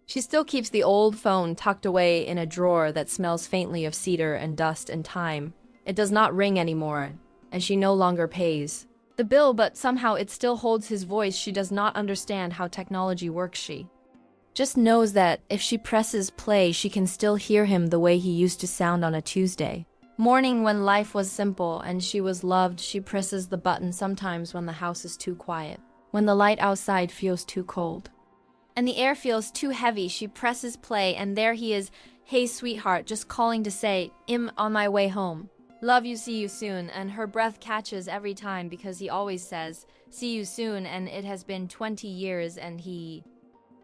She still keeps the old phone tucked away in a drawer that smells faintly of cedar and dust and time. It does not ring anymore, and she no longer pays the bill, but somehow it still holds his voice. She does not understand how technology works. She just knows that if she presses play, she can still hear him the way he used to sound on a Tuesday morning when life was simple and she was loved. She presses the button sometimes when the house is too quiet, when the light outside feels too cold, and the air feels too heavy. She presses play, and there he is. Hey, sweetheart, just calling to say, I'm on my way home. Love you, see you soon. And her breath catches every time because he always says, see you soon, and it has been 20 years and he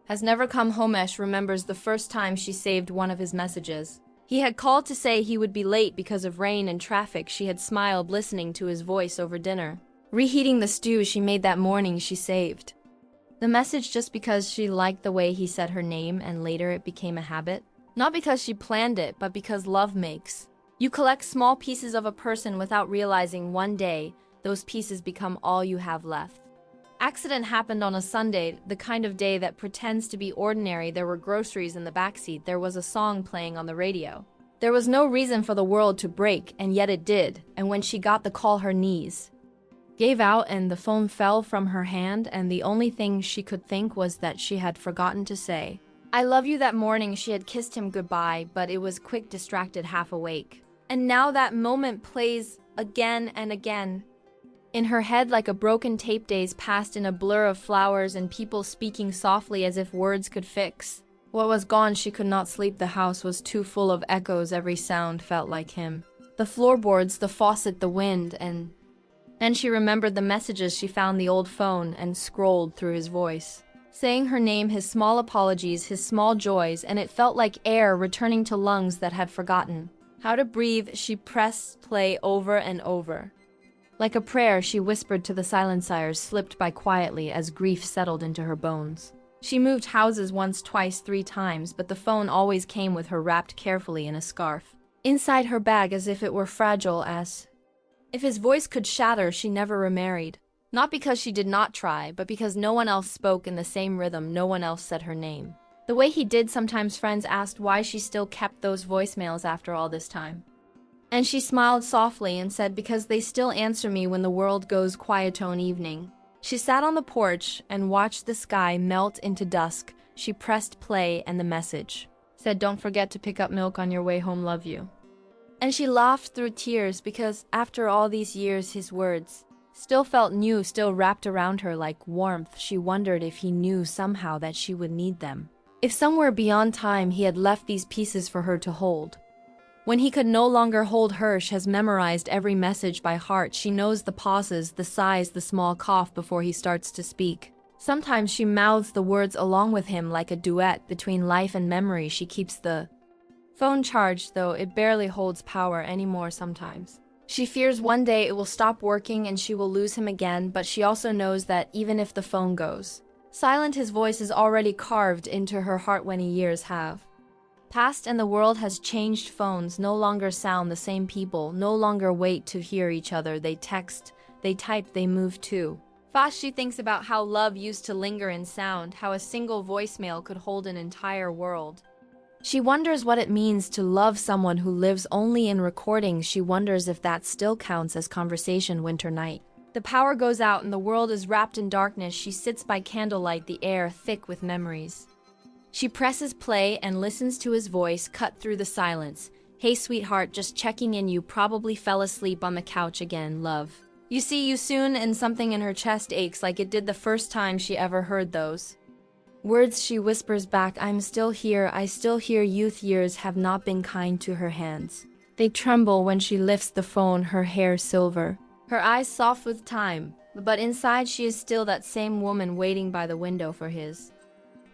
has never come home. Ash remembers the first time she saved one of his messages. He had called to say he would be late because of rain and traffic. She had smiled listening to his voice over dinner, reheating the stew she made that morning. She saved the message just because she liked the way he said her name, and later it became a habit. Not because she planned it, but because love makes you collect small pieces of a person without realizing one day those pieces become all you have left. Accident happened on a Sunday, the kind of day that pretends to be ordinary. There were groceries in the backseat. There was a song playing on the radio. There was no reason for the world to break, and yet it did. And when she got the call, her knees gave out and the phone fell from her hand, and the only thing she could think was that she had forgotten to say, I love you. That morning she had kissed him goodbye, but it was quick, distracted, half awake. And now that moment plays again and again in her head like a broken tape. Days passed in a blur of flowers and people speaking softly as if words could fix what was gone. She could not sleep. The house was too full of echoes. Every sound felt like him. The floorboards, the faucet, the wind, and then she remembered the messages. She found the old phone and scrolled through his voice, saying her name, his small apologies, his small joys, and it felt like air returning to lungs that had forgotten how to breathe. She pressed play over and over. Like a prayer, she whispered to the silencers, slipped by quietly as grief settled into her bones. She moved houses once, twice, 3 times, but the phone always came with her, wrapped carefully in a scarf inside her bag, as if it were fragile, as if his voice could shatter. She never remarried. Not because she did not try, but because no one else spoke in the same rhythm. No one else said her name the way he did. Sometimes friends asked why she still kept those voicemails after all this time. And she smiled softly and said, because they still answer me when the world goes quiet. On evening, she sat on the porch and watched the sky melt into dusk. She pressed play and the message said, don't forget to pick up milk on your way home, love you. And she laughed through tears because after all these years his words still felt new, still wrapped around her like warmth. She wondered if he knew somehow that she would need them. If somewhere beyond time he had left these pieces for her to hold. When he could no longer hold her, she has memorized every message by heart. She knows the pauses, the sighs, the small cough before he starts to speak. Sometimes she mouths the words along with him like a duet between life and memory. She keeps the phone charged, though it barely holds power anymore. Sometimes she fears one day it will stop working and she will lose him again, but she also knows that even if the phone goes silent, his voice is already carved into her heart. When years have passed and the world has changed, phones no longer sound the same. People no longer wait to hear each other. They text, they type, they move too fast. She thinks about how love used to linger in sound, how a single voicemail could hold an entire world. She wonders what it means to love someone who lives only in recordings. She wonders if that still counts as conversation. Winter night. The power goes out and the world is wrapped in darkness. She sits by candlelight, the air thick with memories. She presses play and listens to his voice cut through the silence. Hey, sweetheart, just checking in. You probably fell asleep on the couch again, love. You see you soon. And something in her chest aches like it did the first time she ever heard those words. She whispers back, I'm still here. I still hear. Youth years have not been kind to her hands. They tremble when she lifts the phone, her hair silver, her eyes soft with time. But inside she is still that same woman waiting by the window for his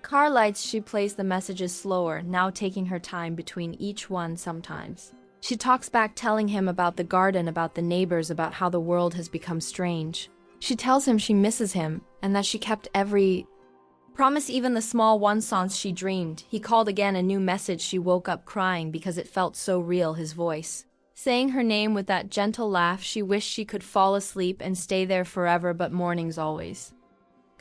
car lights. She plays the messages slower, now taking her time between each one. Sometimes she talks back, telling him about the garden, about the neighbors, about how the world has become strange. She tells him she misses him and that she kept every promise, even the small ones since she dreamed. He called again, a new message. She woke up crying because it felt so real, his voice saying her name with that gentle laugh. She wished she could fall asleep and stay there forever, but mornings always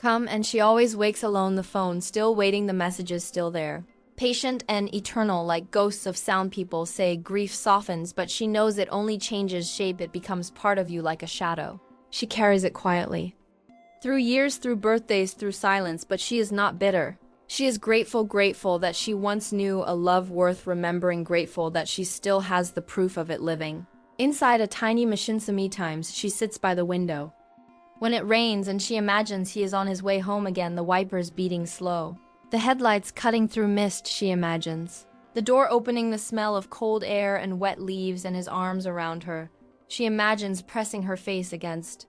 Come, and she always wakes alone, the phone still waiting, the messages still there. Patient and eternal, like ghosts of sound. People say grief softens, but she knows it only changes shape. It becomes part of you like a shadow. She carries it quietly. Through years, through birthdays, through silence, but she is not bitter. She is grateful that she once knew a love worth remembering, grateful that she still has the proof of it living. Inside a tiny machine, sometimes she sits by the window. When it rains and she imagines he is on his way home again, the wipers beating slow. The headlights cutting through mist, she imagines. The door opening, the smell of cold air and wet leaves, and his arms around her. She imagines pressing her face against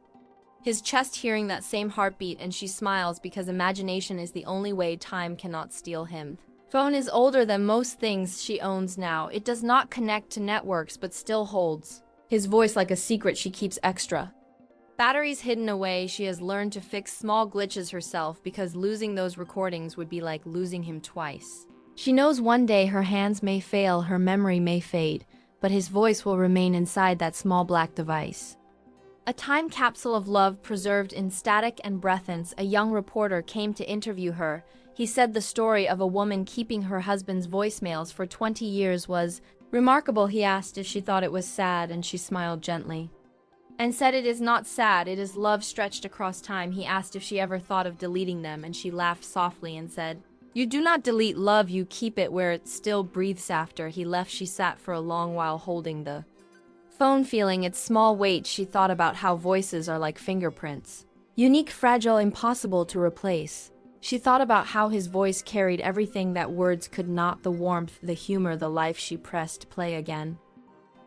his chest, hearing that same heartbeat, and she smiles because imagination is the only way time cannot steal him. Phone is older than most things she owns now. It does not connect to networks, but still holds his voice like a secret she keeps extra. Batteries hidden away, she has learned to fix small glitches herself because losing those recordings would be like losing him twice. She knows one day her hands may fail, her memory may fade, but his voice will remain inside that small black device. A time capsule of love preserved in static and breathance. A young reporter came to interview her. He said the story of a woman keeping her husband's voicemails for 20 years was remarkable. He asked if she thought it was sad, and she smiled gently and said, "It is not sad, it is love stretched across time." He asked if she ever thought of deleting them, and she laughed softly and said, "You do not delete love, you keep it where it still breathes." After he left, she sat for a long while holding the phone, feeling its small weight. She thought about how voices are like fingerprints. Unique, fragile, impossible to replace. She thought about how his voice carried everything that words could not, the warmth, the humor, the life. She pressed play again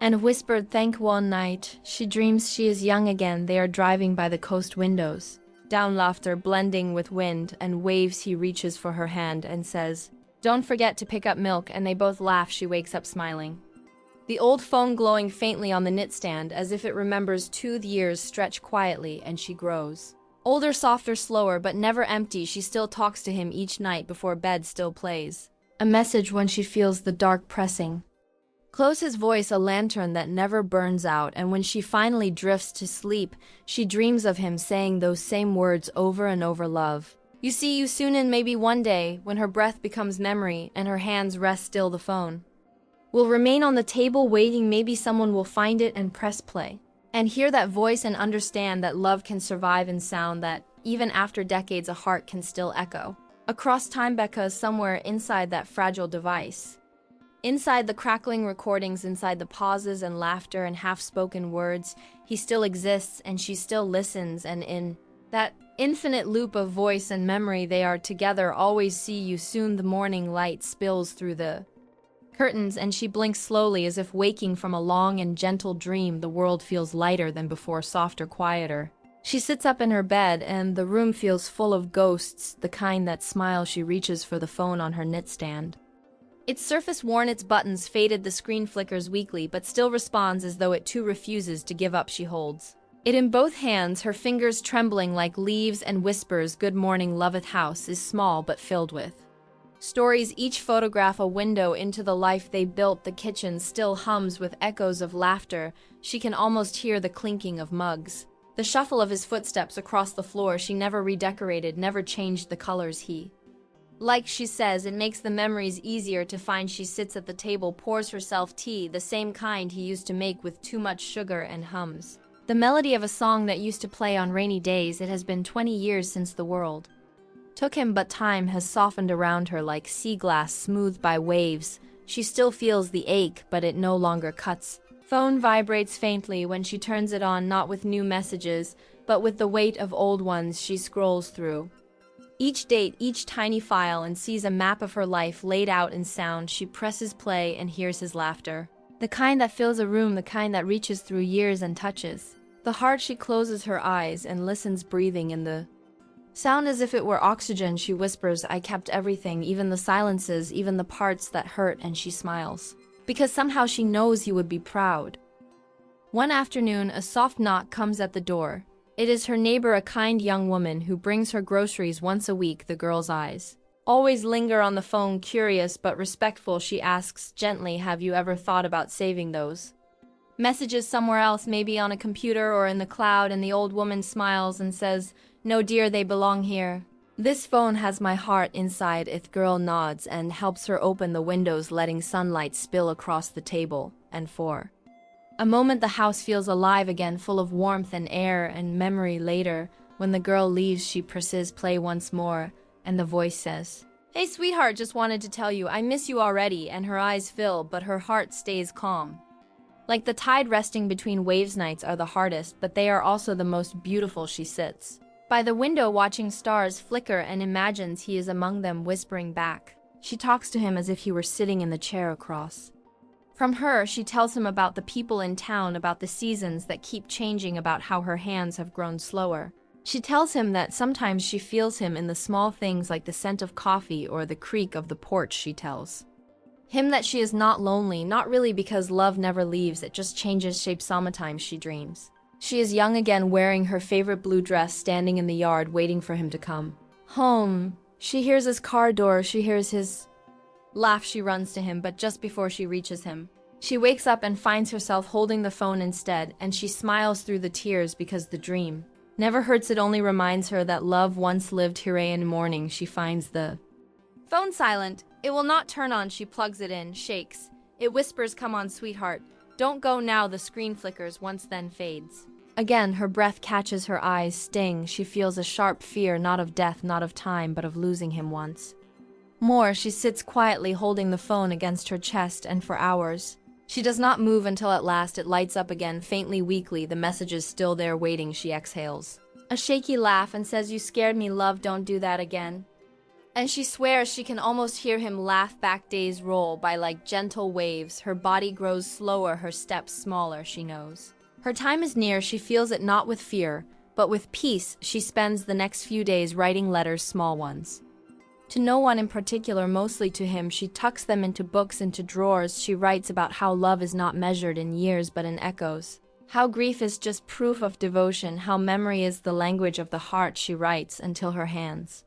and whispered, "Thank." One night, she dreams she is young again. They are driving by the coast windows. Down, laughter blending with wind and waves. He reaches for her hand and says, "Don't forget to pick up milk," and they both laugh. She wakes up smiling. The old phone glowing faintly on the nightstand, as if it remembers 2 years stretch quietly, and she grows older, softer, slower, but never empty. She still talks to him each night before bed, still plays a message when she feels the dark pressing close his voice, a lantern that never burns out. And when she finally drifts to sleep, she dreams of him saying those same words over and over: "Love you, see you soon." And maybe one day, when her breath becomes memory and her hands rest still, the phone will remain on the table waiting. Maybe someone will find it and press play and hear that voice and understand that love can survive in sound, that even after decades a heart can still echo across time, because somewhere inside that fragile device, inside the crackling recordings, inside the pauses and laughter and half-spoken words, he still exists, and she still listens, and in that infinite loop of voice and memory they are together. Always see you soon. The morning light spills through the curtains, and she blinks slowly as if waking from a long and gentle dream. The world feels lighter than before, softer, quieter. She sits up in her bed, and the room feels full of ghosts, the kind that smile. She reaches for the phone on her nightstand. Its surface worn, its buttons faded, the screen flickers weakly, but still responds as though it too refuses to give up. She holds it in both hands, her fingers trembling like leaves, and whispers, "Good morning, loveth." House is small but filled with stories, each photograph a window into the life they built. The kitchen still hums with echoes of laughter. She can almost hear the clinking of mugs, the shuffle of his footsteps across the floor. She never redecorated, never changed the colors he like. She says it makes the memories easier to find. She sits at the table, pours herself tea, the same kind he used to make with too much sugar, and hums the melody of a song that used to play on rainy days. It has been 20 years since the world took him, but time has softened around her like sea glass smoothed by waves. She still feels the ache, but it no longer cuts. Phone vibrates faintly when she turns it on, not with new messages, but with the weight of old ones. She scrolls through each date, each tiny file, and sees a map of her life laid out in sound. She presses play and hears his laughter, the kind that fills a room, the kind that reaches through years and touches the heart. She closes her eyes and listens, breathing in the sound as if it were oxygen. She whispers, "I kept everything, even the silences, even the parts that hurt." And she smiles, because somehow she knows he would be proud. One afternoon, a soft knock comes at the door. It is her neighbor, a kind young woman who brings her groceries once a week. The girl's eyes always linger on the phone, curious but respectful. She asks gently, "Have you ever thought about saving those messages somewhere else, maybe on a computer or in the cloud?" And the old woman smiles and says, No dear, they belong here. This phone has my heart inside it. Girl nods and helps her open the windows, letting sunlight spill across the table. And for a moment the house feels alive again, full of warmth and air and memory. Later, when the girl leaves, she presses play once more, and the voice says, "Hey sweetheart, just wanted to tell you, I miss you already," and her eyes fill, but her heart stays calm. Like the tide resting between waves, nights are the hardest, but they are also the most beautiful. She sits by the window watching stars flicker and imagines he is among them, whispering back. She talks to him as if he were sitting in the chair across from her. She tells him about the people in town, about the seasons that keep changing, about how her hands have grown slower. She tells him that sometimes she feels him in the small things like the scent of coffee or the creak of the porch. She tells him that she is not lonely, not really, because love never leaves, it just changes shape. Sometimes she dreams she is young again, wearing her favorite blue dress, standing in the yard waiting for him to come home. She hears his car door, she hears his laugh. She runs to him, but just before she reaches him, she wakes up and finds herself holding the phone instead, and she smiles through the tears because the dream never hurts. It only reminds her that love once lived here. In morning, she finds the phone silent. It will not turn on. She plugs it in, shakes. It whispers, "Come on, sweetheart. Don't go now." The screen flickers once, then fades. Again, her breath catches her eyes, sting. She feels a sharp fear, not of death, not of time, but of losing him once more. She sits quietly, holding the phone against her chest, and for hours she does not move, until at last it lights up again, faintly, weakly. The message is still there, waiting. She exhales a shaky laugh and says, "You scared me, love. Don't do that again." And she swears she can almost hear him laugh back. Days roll by like gentle waves. Her body grows slower, her steps smaller. She knows her time is near. She feels it not with fear, but with peace. She spends the next few days writing letters, small ones, to no one in particular, mostly to him. She tucks them into books, into drawers. She writes about how love is not measured in years but in echoes, how grief is just proof of devotion, how memory is the language of the heart. She writes until her hands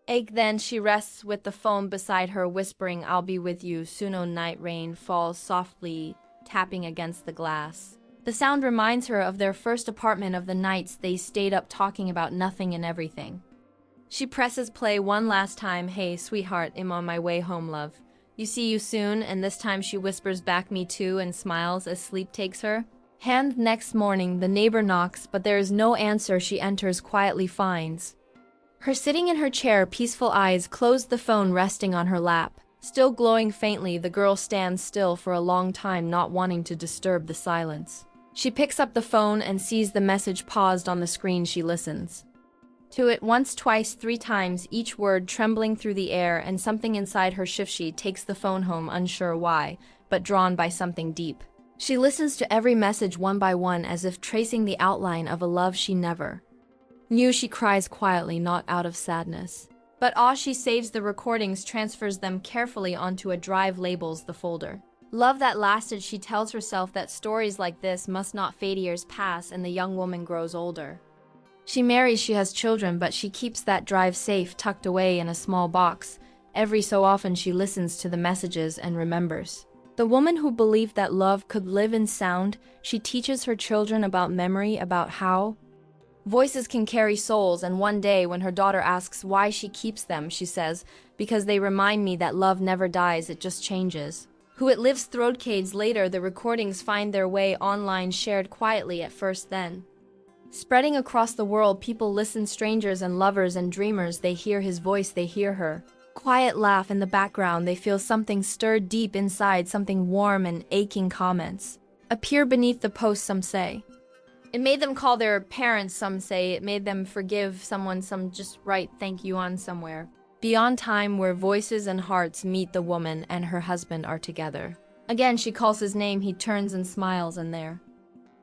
ache. Then she rests with the phone beside her, whispering, "I'll be with you soon." Oh, night rain falls softly, tapping against the glass. The sound reminds her of their first apartment, of the nights they stayed up talking about nothing and everything. She presses play one last time. "Hey sweetheart, I'm on my way home, love. You see you soon." And this time she whispers back, "Me too," and smiles as sleep takes her hand. Next morning, the neighbor knocks, but there is no answer. She enters quietly, finds her sitting in her chair, peaceful eyes closed, the phone resting on her lap, still glowing faintly. The girl stands still for a long time, not wanting to disturb the silence. She picks up the phone and sees the message paused on the screen. She listens to it once, twice, three times, each word trembling through the air, and something inside her shifts. She takes the phone home, unsure why, but drawn by something deep. She listens to every message one by one, as if tracing the outline of a love she never knew. She cries quietly, not out of sadness, but awe. She saves the recordings, transfers them carefully onto a drive, labels the folder "Love That Lasted." She tells herself that stories like this must not fade. Years pass and the young woman grows older. She marries, she has children, but she keeps that drive safe, tucked away in a small box. Every so often she listens to the messages and remembers the woman who believed that love could live in sound. She teaches her children about memory, about how voices can carry souls, and one day when her daughter asks why she keeps them, she says, "Because they remind me that love never dies, it just changes who it lives." Decades later, the recordings find their way online, shared quietly at first, then spreading across the world. People listen, strangers and lovers and dreamers. They hear his voice, they hear her quiet laugh in the background. They feel something stirred deep inside, something warm, and aching. Comments appear beneath the post. Some say it made them call their parents, some say it made them forgive someone, some just write thank you on somewhere beyond time, where voices and hearts meet. The woman and her husband are together again. She calls his name, he turns and smiles, and there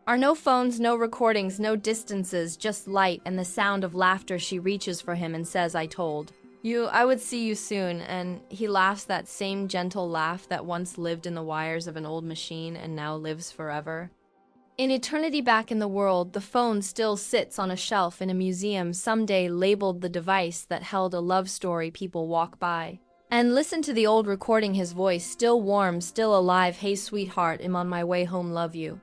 are no phones, no recordings, no distances, just light and the sound of laughter. She reaches for him and says, "I told you I would see you soon." And he laughs, that same gentle laugh that once lived in the wires of an old machine and now lives forever in eternity. Back in the world, the phone still sits on a shelf in a museum, someday labeled the device that held a love story. People walk by and listen to the old recording, his voice still warm, still alive. "Hey sweetheart, I'm on my way home, love you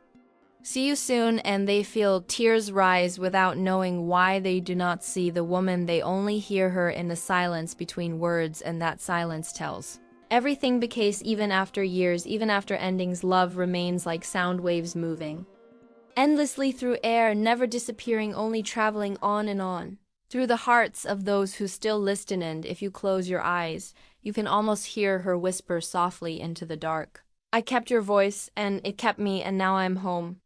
See you soon, and they feel tears rise without knowing why. They do not see the woman, they only hear her in the silence between words, and that silence tells everything. Because even after years, even after endings, love remains like sound waves moving endlessly through air, never disappearing, only traveling on and on through the hearts of those who still listen. And if you close your eyes, you can almost hear her whisper softly into the dark. I kept your voice, and it kept me, and now I'm home.